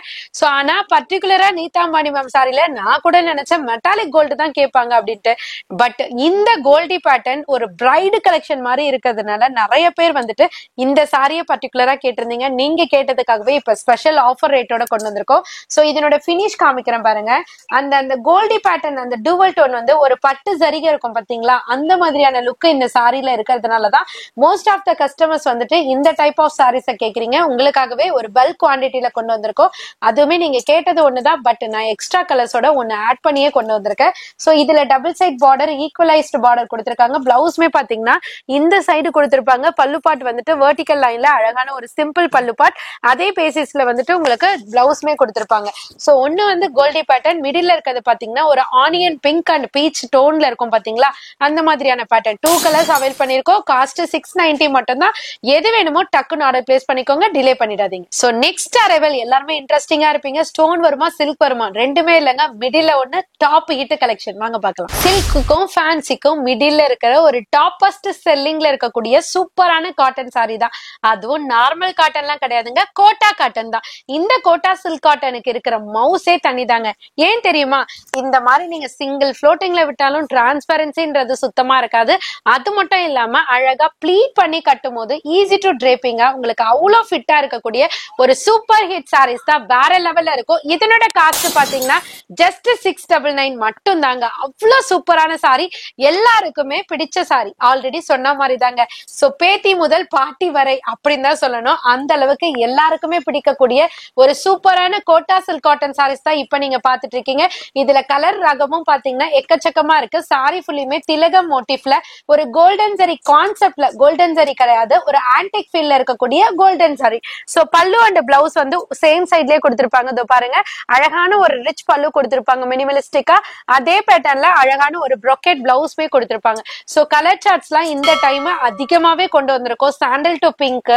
சோ ஆனா பர்டிகுலரா நீதாம்பாடி மேம் சாரில நான் கூட நினைச்சேன் மெட்டாலிக் கோல்டு தான் கேட்பாங்க அப்படின்ட்டு. பட் இந்த கோல்டி பேட்டர்ன் ஒரு பிரைடு கலெக்ஷன் மாதிரி இருக்கிறதுனால நிறைய பேர் வந்துட்டு இந்த சாரியை பர்டிகுலரா கேட்டிருந்தீங்க. நீங்க கேட்டதுக்காகவே இப்ப ஸ்பெஷல் ஆஃபர் ரேட்டோட கொண்டு வந்திருக்கோம். சோ இதனோட பினிஷ் காமிக்கிறேன் பாருங்க. அந்த கோல்டி பேட்டர்ன், அந்த டூவல் டோன் வந்து ஒரு பட்டு ஜரிகை இருக்கும் பாத்தீங்களா, அந்த மாதிரியான லுக் இந்த சாரில இருக்கிறதுனாலதான் மோஸ்ட் ஆஃப் த கஸ்டமர்ஸ் வந்துட்டு இந்த டைப் ஆஃப் சாரீஸ கேக்குறீங்க. உங்களுக்காகவே ஒரு பல்க் குவான்டிட்டியில கொண்டு வந்திருக்கோம். அதுவுமே நீங்க கேட்டது ஒண்ணுதான், பட் நான் எக்ஸ்ட்ரா கலர்ஸோட ஒன்னு ஆட் பண்ணியே கொண்டு வந்திருக்கேன். சோ இதுல double side border, equalised border கொடுத்திருக்காங்க. பிளவுஸ்மே பாத்தீங்கன்னா இந்த சைடு கொடுத்திருப்பாங்க. பல்லு பாட் வந்துட்டு வெர்டிகல் லைன்ல அழகான ஒரு சிம்பிள் பல்லு பாட், அதே பேசிஸ்ல வந்துட்டு உங்களுக்கு பிளவுஸ்மே கொடுத்திருப்பாங்க. சோ ஒண்ணு வந்து கோல்டி பேட்டர்ன், மிடில் இருக்கிறது பாத்தீங்கன்னா ஒரு ஆனியன் பிங்க் அண்ட் பீச் டோன்ல இருக்கும் பாத்தீங்களா, அந்த மாதிரியான பேட்டர்ன். 2 கலர்ஸ் அவைல் பண்ணிருக்கோம். காஸ்ட் 690 மட்டும் தான். எது வேணுமோ டக்குன்னு ஆர்டர் பிளேஸ் பண்ணிக்கோங்க, டிலே பண்ணிடாதீங்க. சோ நெக்ஸ்ட் அரைவல் எல்லாருமே இன்ட்ரெஸ்டிங்கா இருப்பீங்க. ஸ்டோன் வருமா சில்க் வருமா ரெண்டுமே இல்லங்க, மிடில் ஒண்ணு டாப் ஹிட் கலெக்ஷன். வாங்க பார்க்கலாம். சில்க்குக்கும் ஃபேன்சிக்கும் மிடில் இருக்கிற ஒரு டாப்பஸ்ட் செல்லிங்ல இருக்கக்கூடிய சூப்பரான காட்டன் சாரி தான். அதுவும் நார்மல் காட்டன்லாம் கிடையாதுங்க, கோட்டா காட்டன் தான். இந்த கோட்டா சில்க் காட்டனுக்கு இருக்கிற மவுசே தனிதாங்க. ஏன் தெரியுமா? இந்த மாதிரி நீங்க சிங்கிள் ஃப்ளோட்டிங்ல விட்டாலும் டிரான்ஸ்பரன்சின்றது சுத்தமா இருக்காது. அது மட்டும் இல்லாம அழகா ப்ளீட் பண்ணி கட்டும் போது ஈஸி டு டிரேப்பிங்கா உங்களுக்கு அவ்வளவு ஃபிட்டா இருக்கக்கூடிய ஒரு சூப்பர் ஹிட் சாரீஸ் தான், வேற லெவல்ல இருக்கும். இதனோட காஸ்ட் பாத்தீங்கன்னா ஜஸ்ட் 699 மட்டும் தாங்க. அவ்வளவு சூப்பரான சாரி, எல்லாருக்குமே பிடிச்ச சாரி. ஆல்ரெடி சொன்ன மாதிரி தாங்க. சோ பேத்தி முதல் பாட்டி வரை அப்படின்னு தான் சொல்லணும். அந்த அளவுக்கு எல்லாருக்குமே பிடிக்கக்கூடிய ஒரு சூப்பரான கோட்டா சில்க் காட்டன் சாரீஸ் தான் இப்ப நீங்க பாத்துட்டு இருக்கீங்க. இதுல கலர் ரகமும் பாத்தீங்கன்னா எக்கச்சக்கமா இருக்கு. சாரி ஃபுல்லுமே திலகம் மோட்டிவ்ல ஒரு கோல்டன் ஜரி கான்செப்ட்ல, கோல்டன் ஜரி கிடையாது, ஒரு ஆன்டிக் ஃபீல்ல இருக்கக்கூடிய கோல்டன் ஜரி. சோ பல்லு அண்ட் பிளவுஸ் வந்து சேம் சைட்லயே கொடுத்திருப்பாங்க. இதோ பாருங்க, அழகான ஒரு ரிச் பல்லு கொடுத்திருப்பாங்க மினிமலிஸ்டிக்கா. அதே பேட்டர்ன்ல அழகான ஒரு ப்ரொக்கெட் பிளவுஸ்மே கொடுத்திருப்பாங்க. சோ கலர் சார்ட்ஸ் எல்லாம் இந்த டைம் அதிகமாவே கொண்டு வந்திருக்கோம். Sandal to pink,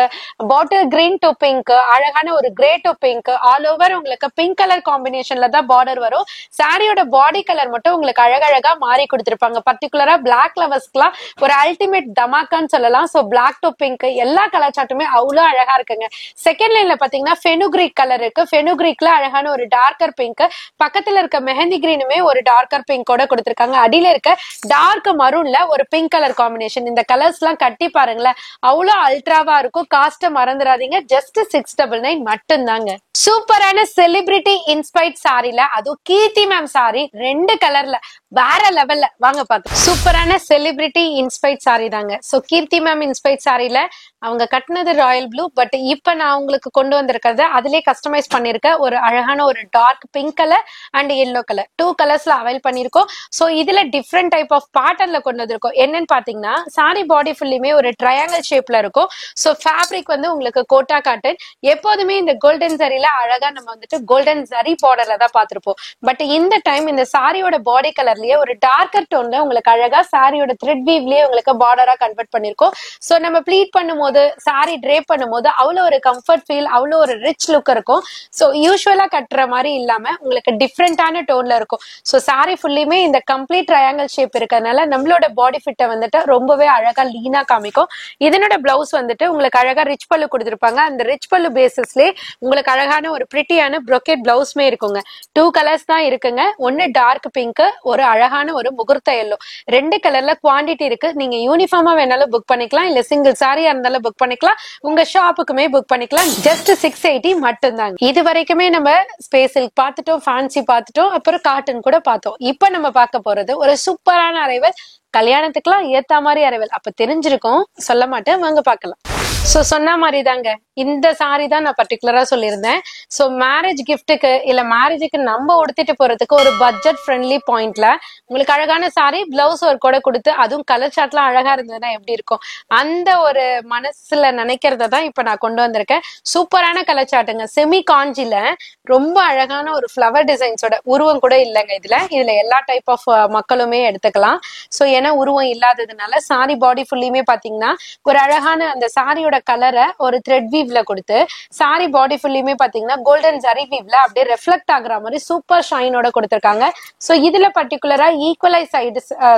bottle green to pink, அழகான ஒரு grey to pink, all over உங்களுக்கு பிங்க் கலர் காம்பினேஷன்ல தான் பார்டர் வரும். சாரியோட பாடி கலர் மட்டும் உங்களுக்கு அழகழகா மாறி கொடுத்திருப்பாங்க. பர்டிகுலரா பிளாக் லவர்ஸ்க்குலாம் ஒரு அல்டிமேட் தமாக்கான்னு சொல்லலாம். சோ பிளாக் டு பிங்க் எல்லா கலர் சார்ட்டுமே அவ்வளவு அழகா இருக்குங்க. செகண்ட் லைன்ல பாத்தீங்கன்னா ஃபெனுகிரீக் கலர் இருக்கு. ஃபெனுகிரீக்ல அழகான ஒரு டார்க்கர் பிங்க், பக்கத்துல இருக்க மெஹந்தி கிரீனுமே ஒரு டார்க்கர் பிங்கோட கொடுத்திருக்காங்க. அடியில இருக்க டார்க் மரூன்ல ஒரு பிங்க் கலர் காம்பினேஷன். இந்த கலர்ஸ் எல்லாம் கட்டி பாருங்களேன், அவ்வளவு அல்ட்ராவா இருக்கும். காஸ்ட் மறந்துடாதீங்க, ஜஸ்ட் 699 மட்டும் தாங்க. சூப்பரான செலிபிரிட்டி இன்ஸ்பைர்ட் சாரில, அதுவும் கீர்த்தி மேம் சாரி 2 கலர்ல வேற லெவல்ல. வாங்க பாக்க. சூப்பரான செலிபிரிட்டி இன்ஸ்பைர்ட் சாரி தாங்க. சோ கீர்த்தி மேம் இன்ஸ்பைர்ட் சாரில அவங்க கட்டினது ராயல் ப்ளூ, பட் இப்ப நான் உங்களுக்கு கொண்டு வந்திருக்கிறது அதுலயே கஸ்டமைஸ் பண்ணிருக்க ஒரு அழகான ஒரு dark pink colour and yellow colour 2 கலர்ஸ்ல அவைல் பண்ணிருக்கோம். சோ இதுல டிஃப்ரெண்ட் டைப் ஆஃப் பேட்டர்ன்ல கொண்டு வந்திருக்கோம். என்னன்னு பாத்தீங்கன்னா சாரி பாடி ஃபுல்லுமே ஒரு ட்ரையாங்கிள் ஷேப்ல இருக்கும். சோ ஃபேப்ரிக் வந்து உங்களுக்கு கோட்டா காட்டன். எப்போதுமே இந்த கோல்டன் ஜரில அழகா நம்ம வந்துட்டு கோல்டன் ஜரி பார்டர்ல தான் பாத்திருப்போம். பட் இந்த டைம் இந்த சாரியோட பாடி கலர்ல பார்டர்லயே ஒரு டார்க்கர் டோன்ல உங்களுக்கு அழகா சாரியோட த்ரெட் வீவ்லயே உங்களுக்கு பார்டரா கன்வெர்ட் பண்ணிருக்கோம். சோ நம்ம ப்ளீட் பண்ணும்போது சாரி ட்ரேப் பண்ணும்போது அவ்வளவு ஒரு கம்ஃபர்ட் ஃபீல், அவ்வளவு ஒரு ரிச் லுக் இருக்கும். சோ யூஸ்வலா கட்டுற மாதிரி இல்லாம உங்களுக்கு டிஃப்ரெண்டான டோன்ல இருக்கும். சோ சாரி ஃபுல்லியுமே இந்த கம்ப்ளீட் ட்ரையாங்கிள் ஷேப் இருக்கறனால நம்மளோட பாடி ஃபிட்டை வந்துட்டு ரொம்பவே அழகா லீனா காமிக்கும். இதனோட பிளவுஸ் வந்துட்டு உங்களுக்கு அழகா ரிச் பல்லு கொடுத்திருப்பாங்க. அந்த ரிச் பல்லு பேசிஸ்லயே உங்களுக்கு அழகான ஒரு பிரிட்டியான ப்ரோக்கேட் பிளவுஸ்மே இருக்குங்க. 2 கலர்ஸ் தான் இருக்குங்க. ஒன்னு டார்க் பிங்க், ஒரு அழகான ஒரு முகூர்த்த எல்லோ. 2 கலர்ல குவாண்டிட்டி இருக்கு. நீங்க யூனிஃபார்மா வேணாலும் புக் பண்ணிக்கலாம், இல்ல சிங்கிள் சாரியா இருந்தாலும் புக் பண்ணிக்கலாம், உங்க ஷாப்புக்குமே புக் பண்ணிக்கலாம். ஜஸ்ட் 680 மட்டும் தாங்க. இது வரைக்குமே நம்ம ஸ்பேஸ் சில்க் பார்த்துட்டோம், ஃபேன்சி பார்த்துட்டோம், அப்புறம் காட்டன் கூட பார்த்தோம். இப்ப நம்ம பார்க்க போறது ஒரு சூப்பரான அரைவல், கல்யாணத்துக்குலாம் ஏத்த மாதிரி அரைவல். அப்ப தெரிஞ்சிருக்கும், சொல்ல மாட்டேன், வாங்க பார்க்கலாம். சோ சொன்ன மாதிரி தாங்க இந்த சாரி தான் நான் பர்டிகுலரா சொல்லியிருந்தேன். சோ மேரேஜ் கிஃப்ட்டுக்கு இல்ல மேரேஜுக்கு நம்ம உடுத்திட்டு போறதுக்கு ஒரு பட்ஜெட் ஃப்ரெண்ட்லி பாயிண்ட்ல உங்களுக்கு அழகான சாரி பிளவுஸ் ஒர்க் கூட கொடுத்து, அதுவும் கலர் சாட்லாம் அழகா இருந்ததுன்னா எப்படி இருக்கும், அந்த ஒரு மனசுல நினைக்கிறத தான் இப்ப நான் கொண்டு வந்திருக்கேன். சூப்பரான கலர் சாட்டுங்க. செமி காஞ்சில ரொம்ப அழகான ஒரு ஃபிளவர் டிசைன்ஸோட உருவம் கூட இல்லைங்க. இதுல எல்லா டைப் ஆஃப் மக்களுமே எடுத்துக்கலாம். சோ ஏன்னா உருவம் இல்லாததுனால சாரி பாடி ஃபுல்லியுமே பாத்தீங்கன்னா ஒரு அழகான அந்த சாரியோட கலரை ஒரு த்ரெட் வீவ்ல கொடுத்து, சாரி பாடி ஃபுல்லியுமே பாத்தீங்கன்னா கோல்டன் ஜரி வீவ்ல அப்படியே ரெஃப்ளெக்ட் ஆகுற மாதிரி சூப்பர் ஷைனோட கொடுத்திருக்காங்க. சோ இதுல பர்டிகுலரா ஈக்குவலைஸ்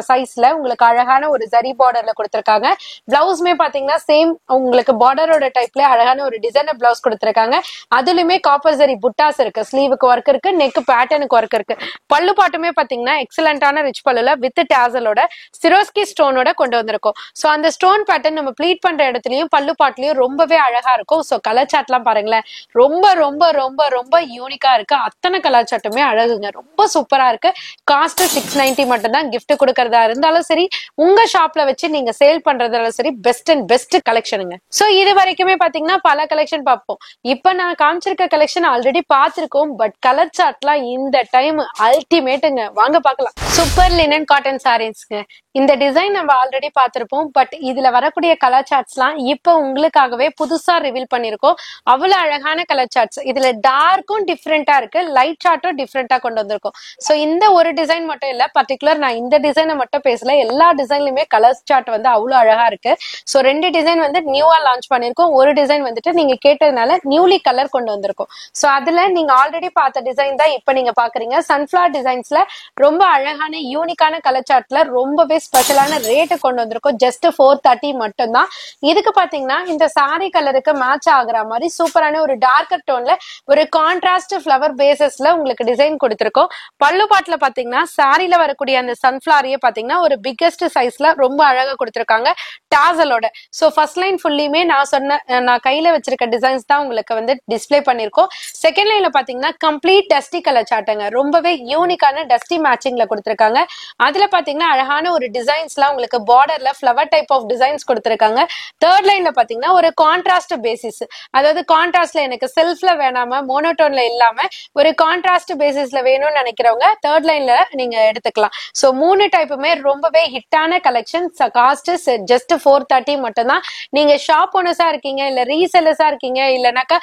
சைஸ்ல உங்களுக்கு அழகான ஒரு ஜரி பார்டர்ல கொடுத்திருக்காங்க. பிளவுஸ்மே பாத்தீங்கன்னா சேம் உங்களுக்கு பார்டரோட டைப்ல அழகான ஒரு டிசைனர் பிளவுஸ் கொடுத்திருக்காங்க. அதுலயுமே காப்பர் ஜரி புட்டாஸ் இருக்கு, ஸ்லீவுக்கு ஒர்க் இருக்கு, நெக் பேட்டர்னுக்கு ஒர்க் இருக்கு. பல்லு பாட்டுமே பாத்தீங்கன்னா எக்ஸலண்டான ரிச் பல்லுல வித் டாசலோட சிரோஸ்கி ஸ்டோனோட கொண்டு வந்திருக்கும். சோ அந்த ஸ்டோன் பேட்டர்ன் நம்ம ப்ளீட் பண்ற இடத்துலயும் பல்லு பாட்டுலயும் ரொம்பவே அழகா இருக்கும். சோ கலர் சாட்லாம் பாருங்களேன், ரொம்ப ரொம்ப ரொம்ப ரொம்ப யூனிக்கா இருக்கு. அத்தனை கலர் சாட்டுமே அழகுங்க, ரொம்ப சூப்பரா இருக்கு. காஸ்ட் 690 மட்டும் தான். கிஃப்ட் கொடுக்கறதா இருந்தாலும் சரி, உங்க ஷாப்ல வச்சு நீங்க சேல் பண்றதாலும் சரி, பெஸ்ட் அண்ட் பெஸ்ட் கலெக்ஷனுங்க. சோ இது வரைக்குமே பாத்தீங்கன்னா பல கலெக்ஷன் பார்ப்போம். இப்ப நான் காமிச்சிருக்க கலெக்ஷன் ஆல்ரெடி பாத்திருக்கோம். பட் கலர் சாட்லாம் இந்த டைம் அல்டிமேட்டுங்க, வாங்க பார்க்கலாம். சூப்பர் லினன் காட்டன் சாரீஸ்ங்க. இந்த டிசைன் நம்ம ஆல்ரெடி பார்த்திருப்போம். பட் இதுல வரக்கூடிய கலர் சார்ட்ஸ்லாம் இப்ப உங்களுக்காகவே புதுசா ரிவீல் பண்ணிருக்கோம். அவ்வளவு அழகான கலர் சார்ட்ஸ். இதுல டார்க்கும் டிஃப்ரெண்டா இருக்கு, லைட் சார்ட்டும் டிஃப்ரெண்டா கொண்டு வந்திருக்கும். சோ இந்த ஒரு டிசைன் மட்டும் இல்ல, பர்டிகுலர் நான் இந்த டிசைனை மட்டும் பேசல, எல்லா டிசைன்லயுமே கலர் சார்ட் வந்து அவ்வளவு அழகா இருக்கு. சோ 2 டிசைன் வந்து நியூவா லான்ச் பண்ணிருக்கோம். ஒரு டிசைன் வந்துட்டு நீங்க கேட்டதுனால நியூலி கலர் கொண்டு வந்திருக்கோம். சோ அதுல நீங்க ஆல்ரெடி பார்த்த டிசைன் தான் இப்ப நீங்க பாக்குறீங்க. சன்ஃபிளவர் டிசைன்ஸ்ல ரொம்ப அழகான யூனிக்கான கலர் சார்ட்ல ரொம்பவே ஸ்பெஷலான ரேட்டு கொண்டு வந்திருக்கோம். ஜஸ்ட் 430 மட்டும் தான். இதுக்கு பாத்தீங்கன்னா இந்த சாரி கலருக்கு மேட்ச் ஆகுற மாதிரி சூப்பரான ஒரு டார்க்கர் டோன்ல ஒரு கான்ட்ராஸ்ட் ஃபிளவர் பேசஸ்ல உங்களுக்கு டிசைன் கொடுத்திருக்கோம். பல்லு பாட்டுல பாத்தீங்கன்னா சாரில வரக்கூடிய அந்த சன்ஃபிளவரையே பாத்தீங்கன்னா ஒரு பிக்கெஸ்ட் சைஸ்ல ரொம்ப அழகா கொடுத்திருக்காங்க டாசலோட. சோ ஃபர்ஸ்ட் லைன் ஃபுல்லியுமே நான் கையில வச்சிருக்க டிசைன்ஸ் தான் உங்களுக்கு வந்து டிஸ்பிளே பண்ணிருக்கோம். செகண்ட் லைன்ல பாத்தீங்கன்னா கம்ப்ளீட் டஸ்டி கலர் சாட்டுங்க, ரொம்பவே யூனிக்கான டஸ்டி மேட்சிங்ல கொடுத்திருக்காங்க. அதுல பாத்தீங்கன்னா அழகான ஒரு டிசைன்ஸ் எல்லாம் உங்களுக்கு பார்டர்ல ஃபிளவர் டைப் ஆஃப் டிசைன்ஸ் கொடுத்திருக்காங்க. தேர்ட் லைன்ல பாத்தீங்கன்னா ஒரு கான்ட்ராஸ்ட் பேசிஸ், அதாவது கான்ட்ராஸ்ட்ல எனக்கு செல்ஃப்ல வேணாம மோனோடோன்ல இல்லாம ஒரு கான்ட்ராஸ்ட் பேசிஸ்ல வேணும்னு நினைக்கிறவங்க தேர்ட் லைன்ல நீங்க எடுத்துக்கலாம். சோ 3 டைப்புமே ரொம்பவே ஹிட்டான கலெக்ஷன். காஸ்ட் ஜஸ்ட் 430 மட்டும் தான். நீங்க ஷாப் ஓனர்ஸா இருக்கீங்க, இல்ல ரீசெல்லர்ஸா இருக்கீங்க, இல்லனாக்கா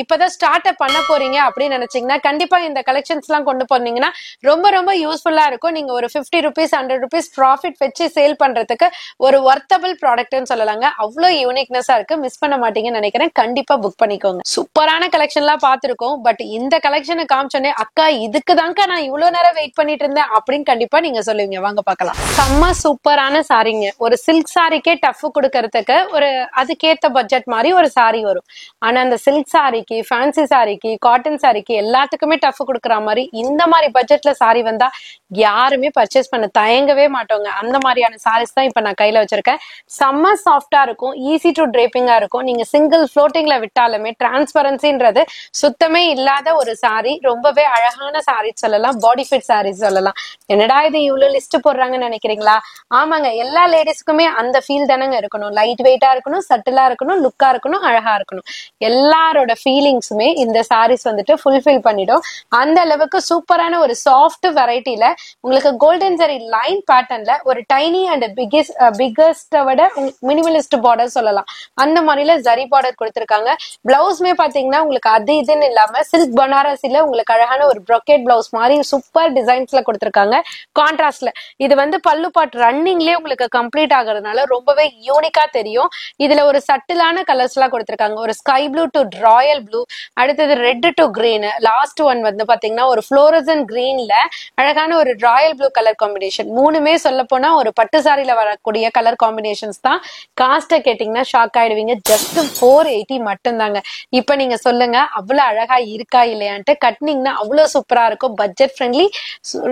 இப்பதான் ஸ்டார்ட் அப் பண்ண போறீங்க அப்படின்னு நினைச்சீங்கன்னா கண்டிப்பா இந்த கலெக்ஷன்ஸ் எல்லாம் கொண்டு போனீங்கன்னா ரொம்ப ரொம்ப யூஸ்ஃபுல்லா இருக்கும். நீங்க ஒரு 50 rupees 100 rupees ப்ராஃபிட் வச்சு சேல் பண்றதுக்கு ஒரு வர்த்தபிள் ப்ராடக்ட்னு சொல்லலாங்க. அவ்வளவு யூனிக்னஸா இருக்கு, மிஸ் பண்ண மாட்டீங்கன்னு நினைக்கிறேன். கண்டிப்பா புக் பண்ணிக்கோங்க. சூப்பரான கலெக்ஷன் எல்லாம் பாத்துருக்கோம். பட் இந்த கலெக்ஷனை காமிச்சோன்னே அக்கா இதுக்கு தான்க்கா நான் இவ்வளவு நேரம் வெயிட் பண்ணிட்டு இருந்தேன் அப்படின்னு கண்டிப்பா நீங்க சொல்லுவீங்க. வாங்க பார்க்கலாம். செம்ம சூப்பரான சாரிங்க. ஒரு சில்க் சாரிக்கே டஃப் கொடுக்கறதுக்கு ஒரு அதுக்கேத்த பட்ஜெட் மாதிரி ஒரு சாரி வரும். ஆனா அந்த சில்க் சாரிக்கு, ஃபேன்சி சாரிக்கு, காட்டன் சாரிக்கு எல்லாத்துக்குமே டஃப் கொடுக்குற மாதிரி இந்த மாதிரி பட்ஜெட்ல சாரி வந்தா யாருமே பர்ச்சேஸ் பண்ண தயங்கவே மாட்டோங்க. அந்த மாதிரியான சாரீஸ் தான் இப்ப நான் கையில வச்சிருக்கேன். செம்ம சாஃப்டா இருக்கும், ஈஸி டு டிரேப்பிங்கா இருக்கும். நீங்க சிங்கிள் ஃப்ளோட்டிங்ல விட்டாலுமே டிரான்ஸ்பரன்சின்றது சுத்தமே இல்லாத ஒரு சாரி. ரொம்பவே அழகான சாரி சொல்லலாம், பாடி ஃபிட் சாரி சொல்லலாம். என்னடா இது இவ்வளவு லிஸ்ட் போடுறாங்கன்னு நினைக்கிறீங்களா? ஆமாங்க, எல்லா லேடிஸ்க்குமே அந்த ஃபீல் தானங்க இருக்கணும். லைட் வெயிட்டா இருக்கணும், சட்டிலா இருக்கணும், லுக்கா இருக்கணும், அழகா இருக்கணும். எல்லாரோட ஃபீலிங்ஸுமே இந்த சாரீஸ் வந்துட்டு ஃபுல்ஃபில் பண்ணிடும். அந்த அளவுக்கு சூப்பரான ஒரு சாஃப்ட் வெரைட்டில உங்களுக்கு கோல்டன் ஜரி லைன் பேட்டர்ன்ல ஒரு டைனி அண்ட் பிக்கெஸ்ட் விட மினிமலிஸ்ட் பார்டர் சொல்லலாம். சொல்லலாம். அந்த மாதிரில ஜரி பார்டர் கொடுத்திருக்காங்க. பிளவுஸ்மே பாத்தீங்கன்னா உங்களுக்கு அது இதுன்னு இல்லாம சில்க் பனாரசில உங்களுக்கு அழகான ஒரு ப்ரொக்கேட் பிளவுஸ் மாதிரி சூப்பர் டிசைன்ஸ்ல கொடுத்திருக்காங்க. கான்ட்ராஸ்ட்ல இது வந்து பல்லு பாட் ரன்னிங்லயே உங்களுக்கு கம்ப்ளீட் ஆகுறதுனால ரொம்பவே யூனிக்கா தெரியும். இதுல ஒரு சட்டிலான கலர்ஸ் எல்லாம் கொடுத்திருக்காங்க. ஒரு sky blue to royal blue, அடுத்தது red to green, last one வந்து பாத்தீங்கன்னா ஒரு ஃப்ளோரசன் கிரீன்ல அழகான ஒரு ராயல் ப்ளூ கலர் காம்பினேஷன். மூணுமே சொல்ல போனா ஒரு பட்டு சாரில வரக்கூடிய கலர் காம்பினேஷன்ஸ் தான். காஸ்ட கேட்டீங்கன்னா ஷாக் ஆயிடுவீங்க. ஜஸ்ட் 480 மட்டும் தாங்க. இப்ப நீங்க சொல்லுங்க அவ்வளவு அழகா இருக்கா இல்லையான்ட்டு. கட்டினீங்கன்னா அவ்வளவு சூப்பரா இருக்கும். பட்ஜெட் ஃப்ரெண்ட்லி,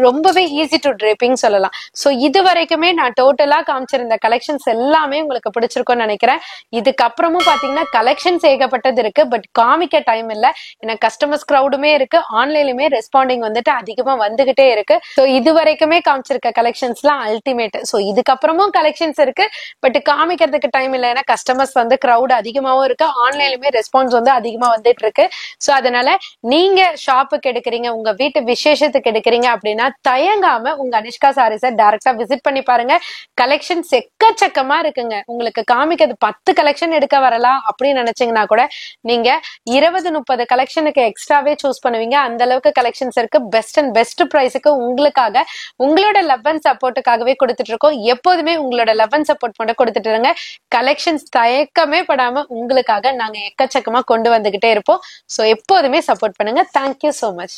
ரொம்பவே ஈஸி டு ட்ரேப்பிங் சொல்லலாம். சோ இது வரைக்குமே நான் டோட்டலா காமிச்சிருந்த கலெக்ஷன்ஸ் எல்லாமே உங்களுக்கு பிடிச்சிருக்கும்னு நினைக்கிறேன். இதுக்கப்புறமும் பாத்தீங்கன்னா கலெக்ஷன்ஸ் ஏகப்பட்டது இருக்கு. பட் காமிக்க டைம் இல்ல. ஏன்னா கஸ்டமர்ஸ் கிரௌடுமே இருக்கு, ஆன்லைன்லயுமே ரெஸ்பாண்டிங் வந்துட்டு அதிகமா வந்துகிட்டே இருக்கு. சோ இது வரைக்குமே காமிச்சிருக்க கலெக்ஷன்ஸ்லாம் அல்டிமேட். சோ இதுக்கப்புறமும் கலெக்ஷன்ஸ் இருக்கு, பட் காமிக்கிறதுக்கு டைம் இல்ல. ஏன்னா கஸ்டமர்ஸ் வந்து கிரௌட் அதிகமாவும் இருக்கு, ஆன்லைன்லயுமே ரெஸ்பான்ஸ் வந்து அதிகமா வந்துட்டு இருக்கு. சோ அதனால நீங்க ஷாப்புக்கு எடுக்கிறீங்க, உங்க வீட்டு விசேஷத்துக்கு எடுக்கிறீங்க அப்படின்னா தயங்காம உங்க அனிஷ்கா சாரீஸை டைரக்டா விசிட் பண்ணி பாருங்க. கலெக்ஷன்ஸ் எக்கச்சக்கமா இருக்குங்க. உங்களுக்கு காமிக்கிறது 10 கலெக்ஷன் எடுக்க வரலாம் அப்படின்னு நினைச்சீங்கன்னா கூட நீங்க 20-30 கலெக்ஷனுக்கு எக்ஸ்ட்ராவே சூஸ் பண்ணுவீங்க. அந்த அளவுக்கு கலெக்ஷன்ஸ் இருக்கு. பெஸ்ட் அண்ட் பெஸ்ட் பிரைஸுக்கு உங்களுக்காக உங்களோட லவ் அண்ட் சப்போர்ட்டுக்காகவே கொடுத்துட்டு இருக்கோம். எப்போதுமே உங்களோட லவ் அண்ட் சப்போர்ட் மட்டும் கொடுத்துட்டு இருங்க. கலெக்ஷன்ஸ் தயக்கமே படாம உங்களுக்காக நாங்க எக்கச்சக்கமா கொண்டு வந்துகிட்டே இருப்போம். சோ எப்போதுமே சப்போர்ட் பண்ணுங்க. Thank you so much.